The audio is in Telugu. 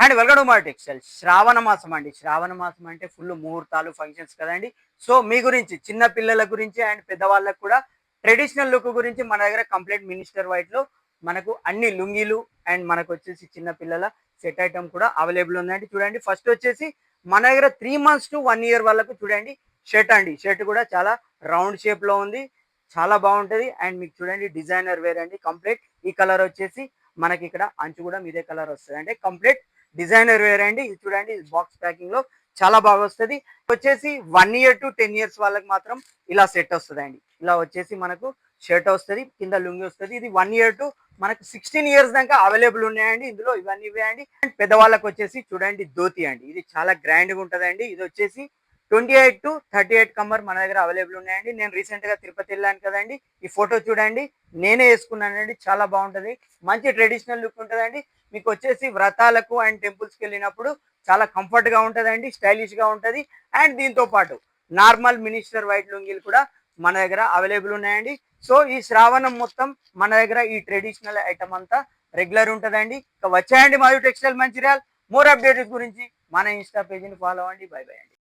అండ్ వెల్కమ్ టు మా టెక్స్టైల్. శ్రావణ మాసం అండి. శ్రావణ మాసం అంటే ఫుల్ ముహూర్తాలు ఫంక్షన్స్ కదండి. సో మీ గురించి చిన్న పిల్లల గురించి అండ్ పెద్దవాళ్ళకు కూడా ట్రెడిషనల్ లుక్ గురించి మన దగ్గర కంప్లీట్ మినిస్టర్ వైట్ లో మనకు అన్ని లుంగీలు అండ్ మనకు వచ్చేసి చిన్న పిల్లల సెట్ ఐటమ్ కూడా అవైలబుల్ ఉందండి. చూడండి ఫస్ట్ వచ్చేసి మన దగ్గర 3 months to 1 year వాళ్ళకు చూడండి షర్ట్ అండి. షర్ట్ కూడా చాలా రౌండ్ షేప్ లో ఉంది, చాలా బాగుంటది. అండ్ మీకు చూడండి డిజైనర్ వేర్ అండి. కంప్లీట్ ఈ కలర్ వచ్చేసి మనకి ఇక్కడ అంచు కూడా ఇదే కలర్ వస్తుంది. అంటే కంప్లీట్ డిజైనర్ వేర్ అండి. ఇది చూడండి బాక్స్ ప్యాకింగ్ లో చాలా బాగా వస్తుంది. వచ్చేసి 1 year to 10 years వాళ్ళకి మాత్రం ఇలా సెట్ వస్తుంది అండి. ఇలా వచ్చేసి మనకు షర్ట్ వస్తుంది, కింద లుంగి వస్తుంది. ఇది 1 year to మనకు 16 years దాకా అవైలబుల్ ఉన్నాయండి. ఇందులో ఇవన్నీ ఇవే అండి. అండ్ పెద్దవాళ్ళకి వచ్చేసి చూడండి ధోతి అండి. ఇది చాలా గ్రాండ్ గా ఉంటదండి. ఇది వచ్చేసి 28 to 38 కమ్మర్ మన దగ్గర అవైలబుల్ ఉన్నాయండి. నేను రీసెంట్ గా తిరుపతి వెళ్ళాను కదండి. ఈ ఫోటో చూడండి, నేనే వేసుకున్నానండి. చాలా బాగుంటది, మంచి ట్రెడిషనల్ లుక్ ఉంటదండి. మీకు వచ్చేసి వ్రతాలకు అండ్ టెంపుల్స్ కి వెళ్ళినప్పుడు చాలా కంఫర్ట్ గా ఉంటదండి, స్టైలిష్ గా ఉంటది. అండ్ దీంతో పాటు నార్మల్ మినిస్టర్ వైట్ లుంగీలు కూడా మన దగ్గర అవైలబుల్ ఉన్నాయండి. సో ఈ శ్రావణం మొత్తం మన దగ్గర ఈ ట్రెడిషనల్ ఐటమ్ అంతా రెగ్యులర్ ఉంటదండి. ఇక వచ్చాయండి Madhu textile Mancherial. More updates గురించి మన ఇన్స్టా పేజీని ఫాలో అవ్వండి. బై బై అండి.